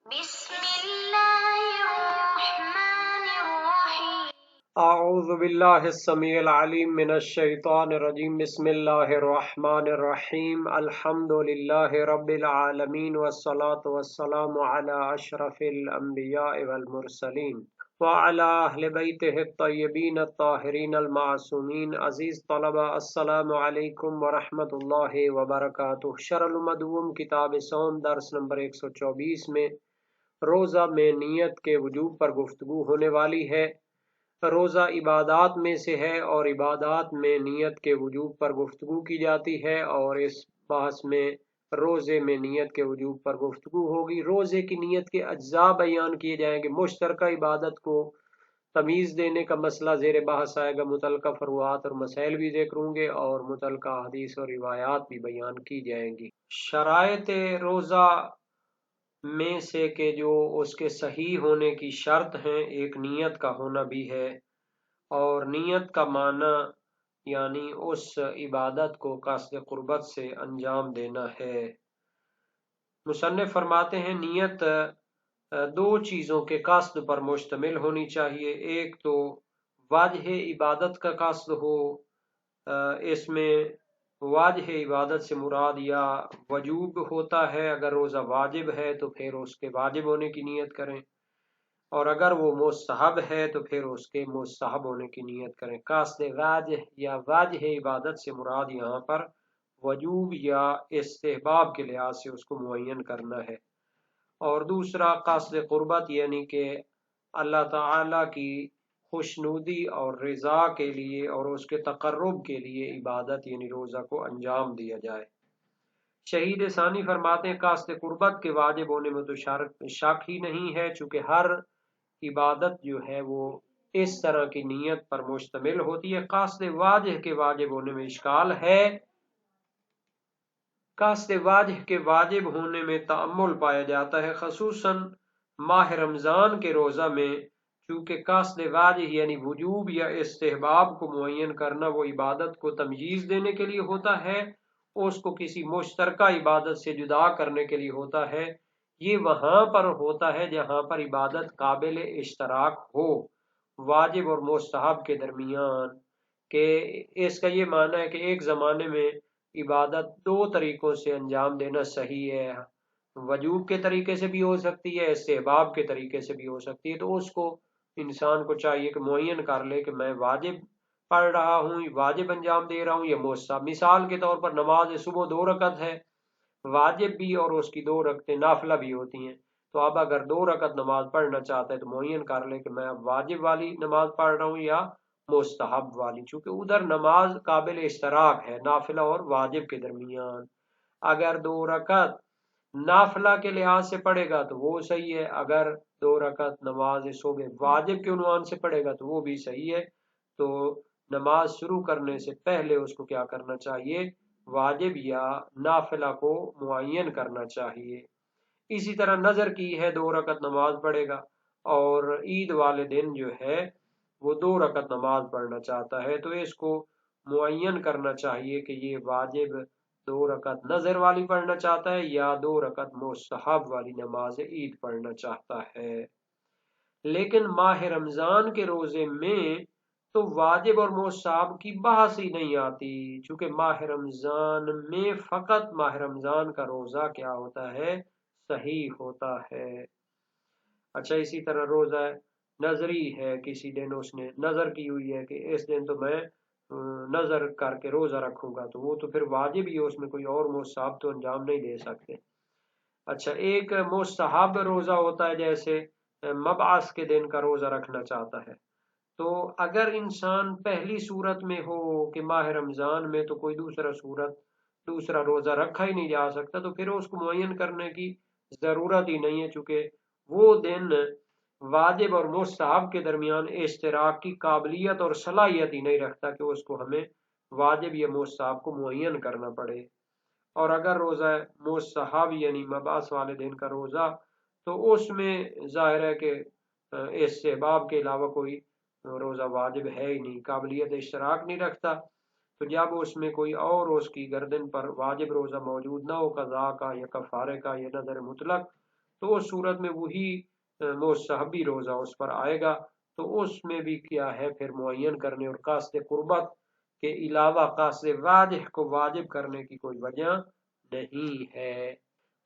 بسم الله الرحمن الرحيم. اعوذ باللہ السمیع العلیم من الشیطان الرجیم بسم اللہ الرحمن الرحیم الحمد للہ رب العالمین والصلاة والسلام علی اشرف الانبیاء والمرسلین وعلی اہل بیتہ الطیبین الطاہرین المعصومین. عزیز طلبہ السلام علیکم ورحمۃ اللہ وبرکاتہ. شرح المدوم کتاب صوم درس نمبر 124 میں روزہ میں نیت کے وجوب پر گفتگو ہونے والی ہے. روزہ عبادات میں سے ہے اور عبادات میں نیت کے وجوب پر گفتگو کی جاتی ہے، اور اس بحث میں روزے میں نیت کے وجوب پر گفتگو ہوگی. روزے کی نیت کے اجزاء بیان کیے جائیں گے. مشترکہ عبادت کو تمیز دینے کا مسئلہ زیر بحث آئے گا. متعلقہ فروعات اور مسائل بھی ذکر ہوں گے اور متعلقہ حدیث اور روایات بھی بیان کی جائیں گی. شرائط روزہ میں سے کہ جو اس کے صحیح ہونے کی شرط ہیں، ایک نیت کا ہونا بھی ہے، اور نیت کا معنی یعنی اس عبادت کو قصد قربت سے انجام دینا ہے. مصنف فرماتے ہیں نیت دو چیزوں کے قصد پر مشتمل ہونی چاہیے. ایک تو واجہ عبادت کا قصد ہو، اس میں واجہ عبادت سے مراد یا وجوب ہوتا ہے. اگر روزہ واجب ہے تو پھر اس کے واجب ہونے کی نیت کریں، اور اگر وہ مستحب ہے تو پھر اس کے مستحب ہونے کی نیت کریں. قصد واجہ یا واجہ عبادت سے مراد یہاں پر وجوب یا استحباب کے لحاظ سے اس کو معین کرنا ہے. اور دوسرا قصد قربت، یعنی کہ اللہ تعالی کی خوشنودی اور رضا کے لیے اور اس کے تقرب کے لیے عبادت یعنی روزہ کو انجام دیا جائے. شہید ثانی فرماتے ہیں قصد قربت کے واجب ہونے میں تو شک ہی نہیں ہے، چونکہ ہر عبادت جو ہے وہ اس طرح کی نیت پر مشتمل ہوتی ہے. قصد واجہ کے واجب ہونے میں اشکال ہے. قصد واجہ کے واجب ہونے میں تأمل پایا جاتا ہے، خصوصاً ماہ رمضان کے روزہ میں، چونکہ قصد واجہ یعنی وجوب یا استحباب کو معین کرنا وہ عبادت کو تمجیز دینے کے لیے ہوتا ہے، اس کو کسی مشترکہ عبادت سے جدا کرنے کے لیے ہوتا ہے. یہ وہاں پر ہوتا ہے جہاں پر عبادت قابل اشتراک ہو واجب اور مستحب کے درمیان. کہ اس کا یہ معنی ہے کہ ایک زمانے میں عبادت دو طریقوں سے انجام دینا صحیح ہے، وجوب کے طریقے سے بھی ہو سکتی ہے، استحباب کے طریقے سے بھی ہو سکتی ہے. تو اس کو انسان کو چاہیے کہ معین کر لے کہ میں واجب پڑھ رہا ہوں، واجب انجام دے رہا ہوں یا مستحب. مثال کے طور پر نماز صبح 2 رکعت ہے، واجب بھی اور اس کی 2 رکعتیں نافلہ بھی ہوتی ہیں. تو اب اگر 2 رکعت نماز پڑھنا چاہتا ہے تو معین کر لے کہ میں اب واجب والی نماز پڑھ رہا ہوں یا مستحب والی، چونکہ ادھر نماز قابل اشتراک ہے نافلہ اور واجب کے درمیان. اگر 2 رکعت نافلہ کے لحاظ سے پڑھے گا تو وہ صحیح ہے، اگر 2 رکعت نماز صبح واجب کے عنوان سے پڑھے گا تو وہ بھی صحیح ہے. تو نماز شروع کرنے سے پہلے اس کو کیا کرنا چاہیے؟ واجب یا نافلہ کو معین کرنا چاہیے. اسی طرح نظر کی ہے 2 رکعت نماز پڑھے گا، اور عید والے دن جو ہے وہ 2 رکعت نماز پڑھنا چاہتا ہے، تو اس کو معین کرنا چاہیے کہ یہ واجب 2 رکعت نظر والی پڑھنا چاہتا ہے یا 2 رکعت مستحب والی نماز عید پڑھنا چاہتا ہے. لیکن ماہ رمضان کے روزے میں تو واجب اور مستحب کی بحث ہی نہیں آتی، چونکہ ماہ رمضان میں فقط ماہ رمضان کا روزہ کیا ہوتا ہے؟ صحیح ہوتا ہے. اچھا، اسی طرح روزہ نظری ہے، کسی دن اس نے نظر کی ہوئی ہے کہ اس دن تو میں نظر کر کے روزہ رکھوں گا، تو وہ تو پھر واجب ہی ہے، اس میں کوئی اور مستحب تو انجام نہیں دے سکتے. اچھا، ایک مستحب روزہ ہوتا ہے، جیسے مبعث کے دن کا روزہ رکھنا چاہتا ہے. تو اگر انسان پہلی صورت میں ہو کہ ماہ رمضان میں تو کوئی دوسرا روزہ رکھا ہی نہیں جا سکتا، تو پھر اس کو معین کرنے کی ضرورت ہی نہیں ہے، چونکہ وہ دن واجب اور مستحب کے درمیان اشتراک کی قابلیت اور صلاحیت ہی نہیں رکھتا کہ اس کو ہمیں واجب یا مستحب کو معین کرنا پڑے. اور اگر روزہ مستحب یعنی مبعث والے دن کا روزہ، تو اس میں ظاہر ہے کہ استحباب کے علاوہ کوئی روزہ واجب ہے ہی نہیں، قابلیت اشتراک نہیں رکھتا. تو جب اس میں کوئی اور اس کی گردن پر واجب روزہ موجود نہ ہو، قضاء کا یا کفارے کا یا نظر مطلق، تو اس صورت میں وہی مستحبی روزہ اس پر آئے گا۔ تو اس میں بھی کیا ہے پھر معین کرنے اور قاصد قربت کے علاوہ قاصد واجب کو واجب کرنے کی کوئی وجہ نہیں ہے۔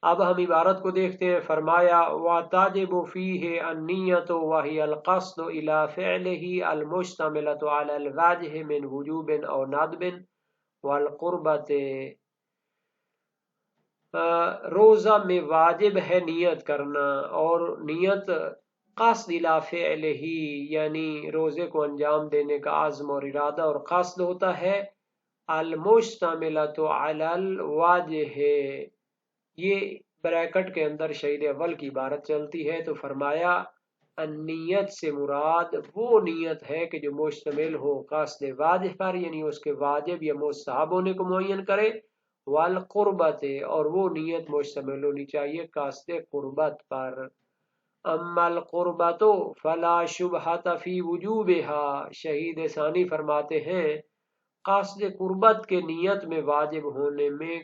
اب ہم عبارت کو دیکھتے ہیں۔ فرمایا وَتَجِبُ فِيهِ النِّيَّةُ وَهِيَ الْقَصْدُ إِلَى فِعْلِهِ الْمُشْتَمِلَةُ عَلَى الْوَجْهِ مِنْ وُجُوبٍ أَوْ نَدْبٍ وَالْقُرْبَةِ۔ روزہ میں واجب ہے نیت کرنا، اور نیت قصد الی فعلہ یعنی روزے کو انجام دینے کا عزم اور ارادہ اور قصد ہوتا ہے۔ المشتملۃ علی الوجہ، یہ بریکٹ کے اندر شہید اول کی عبارت چلتی ہے، تو فرمایا نیت سے مراد وہ نیت ہے کہ جو مشتمل ہو قصد واجب پر، یعنی اس کے واجب یا مستحب ہونے کو معین کرے، والقربت، اور وہ نیت مشتمل ہونی چاہیے قصد قربت پر۔ اما القربت فلا شبہۃ فی وجوبها، شہید ثانی فرماتے ہیں قصد قربت کے نیت میں واجب ہونے میں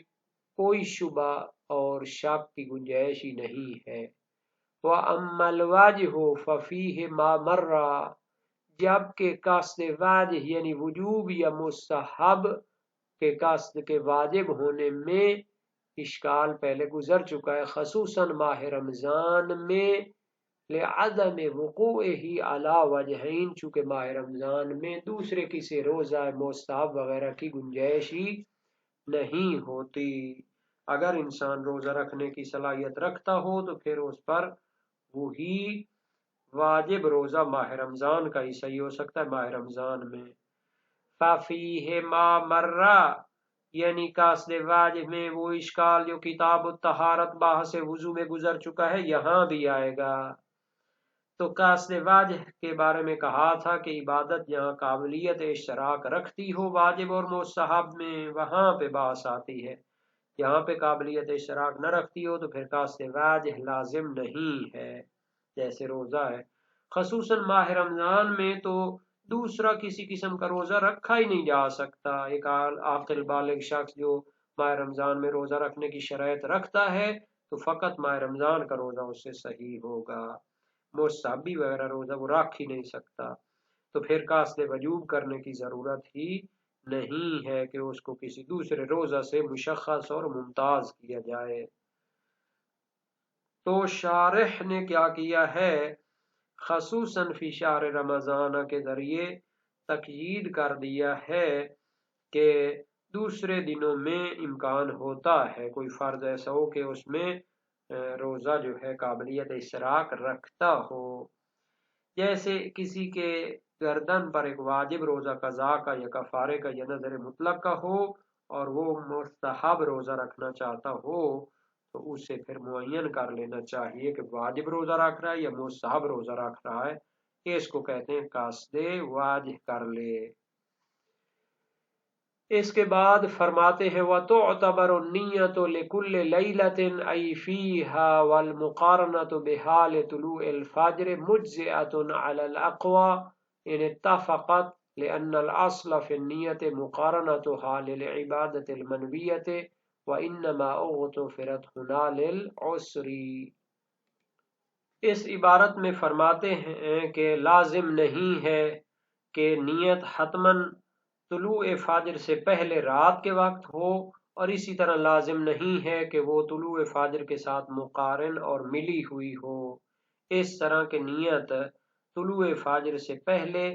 کوئی شبہ اور شک کی گنجائش ہی نہیں ہے۔ وَأَمَّا الْوَاجِبُ فَفِيهِ مَا مَرَّ، جبکہ قصد واجب یعنی وجوب یا مستحب کے قصد کے واجب ہونے میں اشکال پہلے گزر چکا ہے، خصوصاً ماہ رمضان میں، لعدم وقوعہ علی وجہین، چونکہ ماہ رمضان میں دوسرے کسی روزہ مستحب وغیرہ کی گنجائش ہی نہیں ہوتی۔ اگر انسان روزہ رکھنے کی صلاحیت رکھتا ہو تو پھر اس پر وہی واجب روزہ ماہ رمضان کا ہی صحیح ہو سکتا ہے ماہ رمضان میں۔ فَفِيهِ مَا مَرَّ، یعنی قصد واجب میں وہ اشکال جو کتاب الطہارت بحث وضو میں گزر چکا ہے یہاں بھی آئے گا۔ تو قصد واجب کے بارے میں کہا تھا کہ عبادت جہاں قابلیت اشتراک رکھتی ہو واجب اور مستحب میں، وہاں پہ بحث آتی ہے۔ یہاں پہ قابلیت اشتراک نہ رکھتی ہو تو پھر قصد واجب لازم نہیں ہے، جیسے روزہ ہے۔ خصوصاً ماہ رمضان میں تو دوسرا کسی قسم کا روزہ رکھا ہی نہیں جا سکتا۔ ایک عاقل بالغ شخص جو ماہ رمضان میں روزہ رکھنے کی شرائط رکھتا ہے تو فقط ماہ رمضان کا روزہ اس سے صحیح ہوگا، مستحبی وغیرہ روزہ وہ رکھ ہی نہیں سکتا، تو پھر قصد وجوب کرنے کی ضرورت ہی نہیں ہے کہ اس کو کسی دوسرے روزہ سے مشخص اور ممتاز کیا جائے۔ تو شارح نے کیا کیا ہے، خصوصاً فی شہر رمضان کے ذریعے تقیید کر دیا ہے کہ دوسرے دنوں میں امکان ہوتا ہے، کوئی فرض ایسا ہو کہ اس میں روزہ جو ہے قابلیت اشتراک رکھتا ہو، جیسے کسی کے گردن پر ایک واجب روزہ قضا کا یا کفارے کا یا نظر مطلق کا ہو اور وہ مستحب روزہ رکھنا چاہتا ہو، تو اسے پھر معین کر لینا چاہیے کہ واجب روزہ رکھ رہا ہے یا مستحب روزہ رکھ رہا ہے، اس کو کہتے ہیں قصد واجب کر لے۔ اس کے بعد فرماتے ہیں وَتُعْتَبَرُ النِّيَّةُ لِكُلِّ لَيْلَةٍ أَيْ فِيهَا وَالْمُقَارَنَةُ بِحَالِ طُلُوعِ الْفَجْرِ مُجْزِئَةٌ عَلَى الْأَقْوَى إِنِ اتَّفَقَتْ لِأَنَّ الْأَصْلَ فِي النِّيَّةِ مُقَارَنَتُهَا لِلْعِبَادَةِ الْمَنْوِيَّةِ وَإِنَّمَا اُغْتُفِرَتْ هُنَا لِلْعُسْرِ۔ اس عبارت میں فرماتے ہیں کہ لازم نہیں ہے کہ نیت حتماً طلوع فجر سے پہلے رات کے وقت ہو، اور اسی طرح لازم نہیں ہے کہ وہ طلوع فجر کے ساتھ مقارن اور ملی ہوئی ہو۔ اس طرح کہ نیت طلوع فجر سے پہلے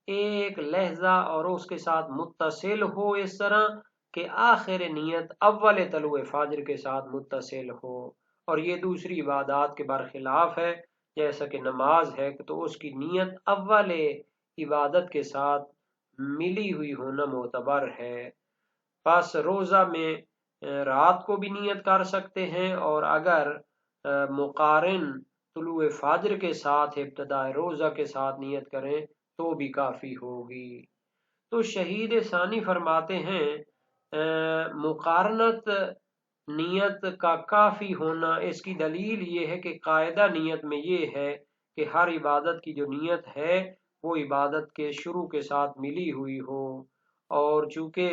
ایک لحظہ اور اس کے ساتھ متصل ہو، اس طرح کہ آخر نیت اول طلوع فجر کے ساتھ متصل ہو، اور یہ دوسری عبادات کے برخلاف ہے، جیسا کہ نماز ہے تو اس کی نیت اول عبادت کے ساتھ ملی ہوئی ہونا معتبر ہے۔ پس روزہ میں رات کو بھی نیت کر سکتے ہیں، اور اگر مقارن طلوع فجر کے ساتھ ابتداء روزہ کے ساتھ نیت کریں تو بھی کافی ہوگی۔ تو شہید ثانی فرماتے ہیں مقارنت نیت کا کافی ہونا، اس کی دلیل یہ ہے کہ قاعدہ نیت میں یہ ہے کہ ہر عبادت کی جو نیت ہے وہ عبادت کے شروع کے ساتھ ملی ہوئی ہو، اور چونکہ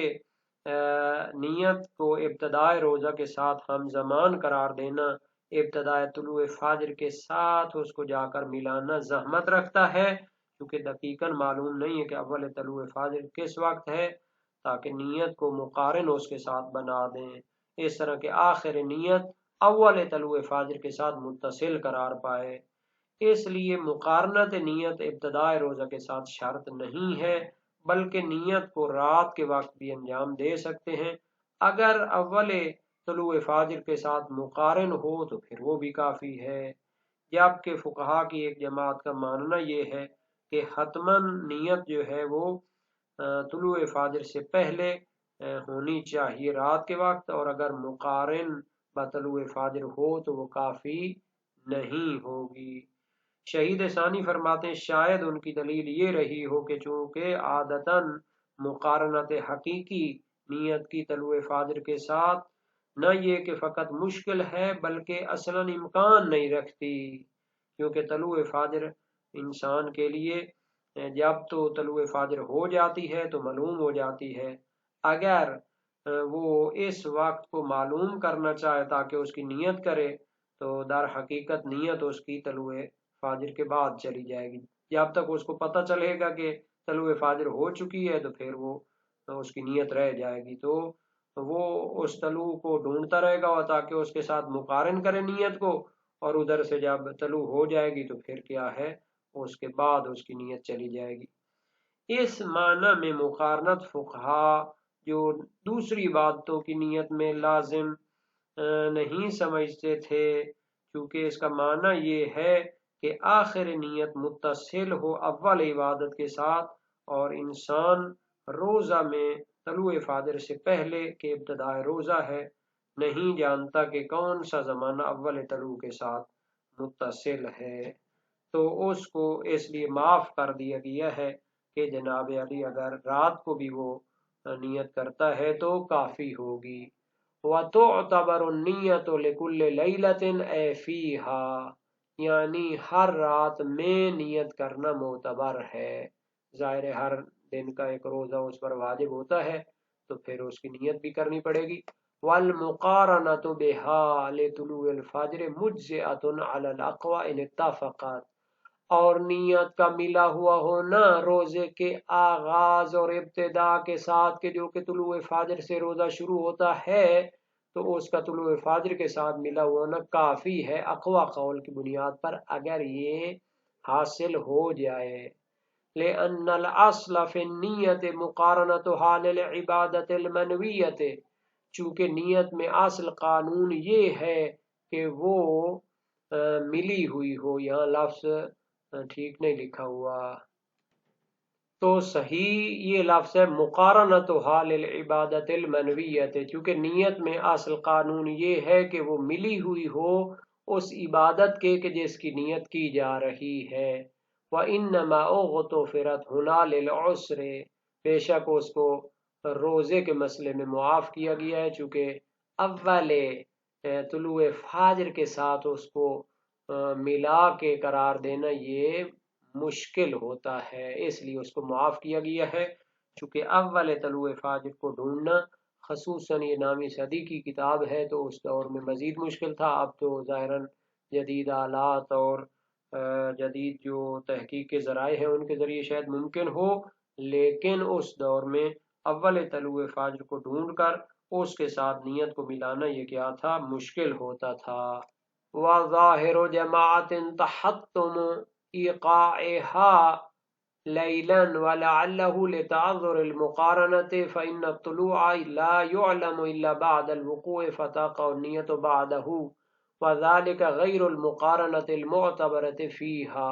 نیت کو ابتداء روزہ کے ساتھ ہم زمان قرار دینا ابتدائے طلوع فجر کے ساتھ اس کو جا کر ملانا زحمت رکھتا ہے، کیونکہ دقیقاً معلوم نہیں ہے کہ اول طلوع فجر کس وقت ہے، تاکہ نیت کو مقارن اس کے ساتھ بنا دیں، اس طرح کہ آخر نیت اول طلوع فجر کے ساتھ متصل قرار پائے۔ اس لیے مقارنت نیت ابتدائے روزہ کے ساتھ شرط نہیں ہے، بلکہ نیت کو رات کے وقت بھی انجام دے سکتے ہیں۔ اگر اول طلوع فجر کے ساتھ مقارن ہو تو پھر وہ بھی کافی ہے، جبکہ فقہا کی ایک جماعت کا ماننا یہ ہے کہ حتماً نیت جو ہے وہ طلوع فجر سے پہلے ہونی چاہیے رات کے وقت، اور اگر مقارن بطلوع فجر ہو تو وہ کافی نہیں ہوگی۔ شہید ثانی فرماتے ہیں شاید ان کی دلیل یہ رہی ہو کہ چونکہ عادتاً مقارنت حقیقی نیت کی طلوع فجر کے ساتھ نہ یہ کہ فقط مشکل ہے بلکہ اصلاً امکان نہیں رکھتی، کیونکہ طلوع فجر انسان کے لیے جب تو طلوع فجر ہو جاتی ہے تو معلوم ہو جاتی ہے، اگر وہ اس وقت کو معلوم کرنا چاہے تاکہ اس کی نیت کرے تو در حقیقت نیت اس کی طلوع فجر کے بعد چلی جائے گی۔ جب تک اس کو پتہ چلے گا کہ طلوع فجر ہو چکی ہے تو پھر وہ اس کی نیت رہ جائے گی، تو وہ اس طلوع کو ڈھونڈتا رہے گا تاکہ اس کے ساتھ مقارن کرے نیت کو، اور ادھر سے جب طلوع ہو جائے گی تو پھر کیا ہے اس کے بعد اس کی نیت چلی جائے گی۔ اس معنی میں مقارنت فقہا جو دوسری عبادتوں کی نیت میں لازم نہیں سمجھتے تھے، کیونکہ اس کا معنی یہ ہے کہ آخر نیت متصل ہو اول عبادت کے ساتھ، اور انسان روزہ میں طلوع فجر سے پہلے کہ ابتدائے روزہ ہے نہیں جانتا کہ کون سا زمانہ اول طلوع کے ساتھ متصل ہے، تو اس کو اس لیے معاف کر دیا گیا ہے کہ جناب علی اگر رات کو بھی وہ نیت کرتا ہے تو کافی ہوگی۔ وَتُعْتَبَرُ النِّيَّةُ لِكُلِّ لَيْلَةٍ أَيْ فِيهَا، یعنی ہر رات میں نیت کرنا معتبر ہے۔ ظاہر ہے ہر دن کا ایک روزہ اس پر واجب ہوتا ہے تو پھر اس کی نیت بھی کرنی پڑے گی۔ وَالْمُقَارَنَةُ بِهَا لِطُلُوعِ الْفَجْرِ مُجْزِئَةٌ عَلَى الْأَقْوَى إِنِ اتَّفَقَتْ، اور نیت کا ملا ہوا ہونا روزے کے آغاز اور ابتدا کے ساتھ کہ جو کہ طلوع فجر سے روزہ شروع ہوتا ہے تو اس کا طلوع فجر کے ساتھ ملا ہوا ہونا کافی ہے اقوی قول کی بنیاد پر اگر یہ حاصل ہو جائے۔ لِأَنَّ الْأَصْلَ فِي النِّيَّةِ مُقَارَنَتُهَا لِلْعِبَادَةِ الْمَنْوِيَّةِ، چونکہ نیت میں اصل قانون یہ ہے کہ وہ ملی ہوئی ہو، یہاں لفظ ٹھیک نہیں لکھا ہوا، تو صحیح یہ لفظ ہے مقارنتها للعبادت المنویت، چونکہ نیت میں اصل قانون یہ ہے کہ وہ ملی ہوئی ہو اس عبادت کے کہ جس کی نیت کی جا رہی ہے۔ وَإِنَّمَا اُغْتُفِرَتْ هُنَا لِلْعُسْرِ، بے شک اس کو روزے کے مسئلے میں معاف کیا گیا ہے، چونکہ اول طلوع فجر کے ساتھ اس کو ملا کے قرار دینا یہ مشکل ہوتا ہے، اس لیے اس کو معاف کیا گیا ہے، چونکہ اول طلوع فجر کو ڈھونڈنا خصوصاً یہ نامی صدی کی کتاب ہے تو اس دور میں مزید مشکل تھا۔ اب تو ظاہراً جدید آلات اور جدید جو تحقیق کے ذرائع ہیں ان کے ذریعے شاید ممکن ہو، لیکن اس دور میں اول طلوع فجر کو ڈھونڈ کر اس کے ساتھ نیت کو ملانا یہ کیا تھا، مشکل ہوتا تھا۔ وَظَاهِرُ جَمَاعَةٍ تَحَتُّمُ إِيقَاعِهَا لَيْلًا وَلَعَلَّهُ لِتَعَذُّرِ الْمُقَارَنَةِ فَإِنَّ الطُّلُوعَ لَا يُعْلَمُ إِلَّا بَعْدَ الْوُقُوعِ فَتَقَعُ النِّيَّةُ بَعْدَهُ وَذَلِكَ غَيْرُ الْمُقَارَنَةِ الْمُعْتَبَرَةِ فِيهَا۔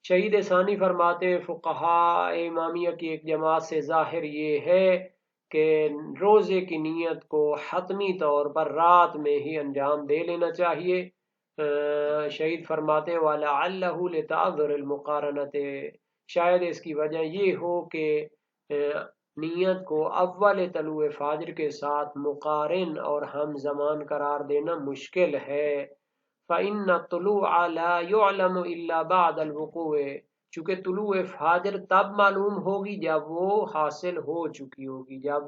شہید ثانی فرماتے ہیں فقہاء امامیہ کی ایک جماعت سے ظاہر یہ ہے کہ روزے کی نیت کو حتمی طور پر رات میں ہی انجام دے لینا چاہیے۔ شہید فرماتے ہیں وَلَعَلَّهُ لِتَعَذُّرِ الْمُقَارَنَةِ، شاید اس کی وجہ یہ ہو کہ نیت کو اول طلوع فجر کے ساتھ مقارن اور ہم زمان قرار دینا مشکل ہے۔ فَإِنَّ الطُّلُوعَ لَا يُعْلَمُ إِلَّا بَعْدَ الْوُقُوعِ، چونکہ طلوع فجر تب معلوم ہوگی جب وہ حاصل ہو چکی ہوگی، جب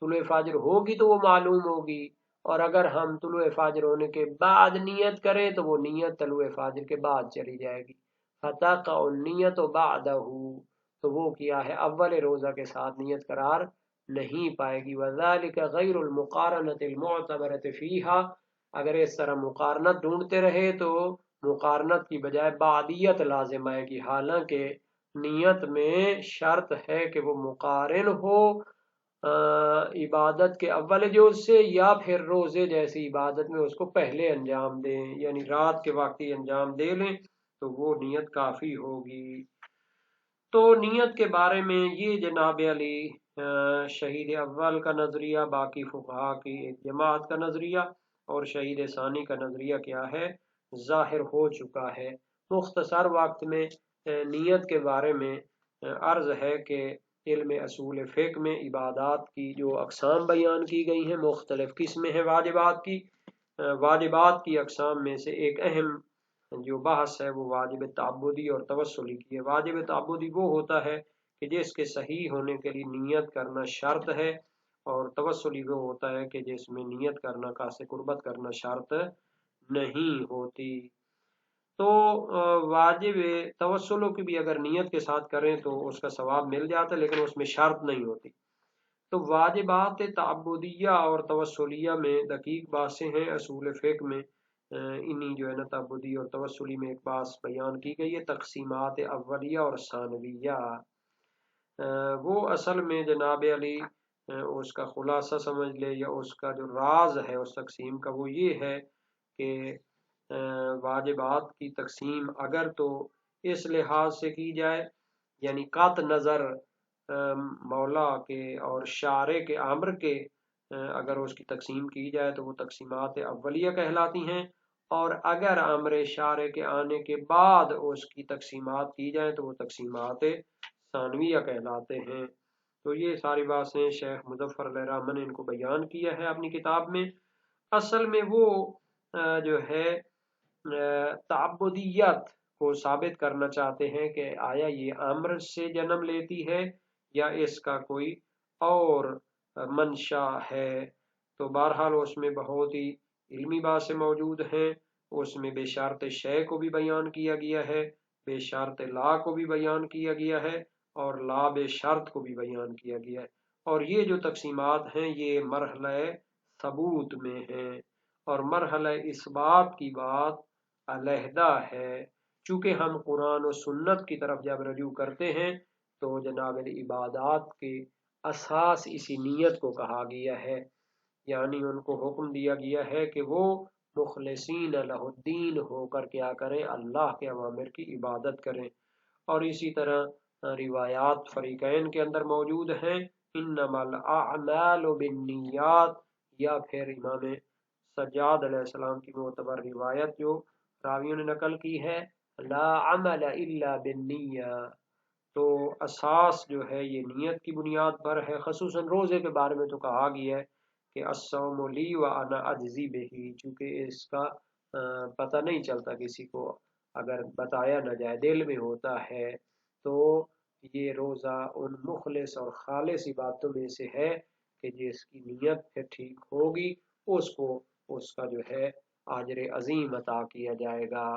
طلوع فجر ہوگی تو وہ معلوم ہوگی، اور اگر ہم طلوع فجر ہونے کے بعد نیت کریں تو وہ نیت طلوع فجر کے بعد چلی جائے گی. فتقع النیت بعدہ، تو وہ کیا ہے اول روزہ کے ساتھ نیت قرار نہیں پائے گی. وذالک غیر المقارنۃ المعتبرۃ فیہا، اگر اس طرح مقارنت ڈھونڈتے رہے تو مقارنت کی بجائے بعدیت لازم آئے گی، حالانکہ نیت میں شرط ہے کہ وہ مقارن ہو عبادت کے اول جز سے، یا پھر روزے جیسی عبادت میں اس کو پہلے انجام دیں، یعنی رات کے وقت ہی انجام دے لیں تو وہ نیت کافی ہوگی. تو نیت کے بارے میں یہ جناب علی شہید اول کا نظریہ، باقی فقہا کی ایک جماعت کا نظریہ اور شہید ثانی کا نظریہ کیا ہے، ظاہر ہو چکا ہے. مختصر وقت میں نیت کے بارے میں عرض ہے کہ علم اصول فقہ میں عبادات کی جو اقسام بیان کی گئی ہیں، مختلف قسمیں ہیں واجبات کی. واجبات کی اقسام میں سے ایک اہم جو بحث ہے وہ واجب تعبدی اور توسلی کی ہے. واجب تعبدی وہ ہوتا ہے کہ جس کے صحیح ہونے کے لیے نیت کرنا شرط ہے، اور توسلی وہ ہوتا ہے کہ جس میں نیت کرنا قاصد قربت کرنا شرط نہیں ہوتی. تو واجب توسلوں کی بھی اگر نیت کے ساتھ کریں تو اس کا ثواب مل جاتا ہے، لیکن اس میں شرط نہیں ہوتی. تو واجبات تعبدیہ اور توسلیہ میں دقیق باتیں ہیں اصول فقہ میں. انہی جو ہے نا تعبدی اور توسلی میں ایک بات بیان کی گئی ہے، تقسیمات اولیہ اور ثانویہ. وہ اصل میں جناب علی اس کا خلاصہ سمجھ لے یا اس کا جو راز ہے اس تقسیم کا، وہ یہ ہے کہ واجبات کی تقسیم اگر تو اس لحاظ سے کی جائے، یعنی قطع نظر مولا کے اور شارع کے امر کے اگر اس کی تقسیم کی جائے تو وہ تقسیمات اولیہ کہلاتی ہیں، اور اگر امر شارع کے آنے کے بعد اس کی تقسیمات کی جائیں تو وہ تقسیمات ثانویہ کہلاتے ہیں. تو یہ ساری باتیں شیخ مظفر علیہ الرحمن نے ان کو بیان کیا ہے اپنی کتاب میں. اصل میں وہ جو ہے تعبدیت کو ثابت کرنا چاہتے ہیں کہ آیا یہ امر سے جنم لیتی ہے یا اس کا کوئی اور منشا ہے. تو بہرحال اس میں بہت ہی علمی باتیں موجود ہیں. اس میں بے شرط شے کو بھی بیان کیا گیا ہے، بے شرط لا کو بھی بیان کیا گیا ہے، اور لا بے شرط کو بھی بیان کیا گیا ہے. اور یہ جو تقسیمات ہیں یہ مرحلہ ثبوت میں ہیں، اور مرحلہ اثبات کی بات علیحدہ ہے. چونکہ ہم قرآن و سنت کی طرف جب رجوع کرتے ہیں تو جناب عبادات کے اساس اسی نیت کو کہا گیا ہے، یعنی ان کو حکم دیا گیا ہے کہ وہ مخلصین لہ الدین ہو کر کیا کریں، اللہ کے اوامر کی عبادت کریں. اور اسی طرح روایات فریقین کے اندر موجود ہیں، انما الاعمال بالنیات، یا پھر امام سجاد علیہ السلام کی معتبر روایت جو راویوں نے نقل کی ہے، لا عمل الا بالنیہ. تو اساس جو ہے یہ نیت کی بنیاد پر ہے. خصوصاً روزے کے بارے میں تو کہا گیا ہے کہ الصوم لی وانا اجزی بہ، چونکہ اس کا پتہ نہیں چلتا کسی کو، اگر بتایا نہ جائے دل میں ہوتا ہے، تو یہ روزہ ان مخلص اور خالص عبادتوں میں سے ہے کہ جس کی نیت پھر ٹھیک ہوگی اس کو اس کا جو ہے اجر عظیم عطا کیا جائے گا.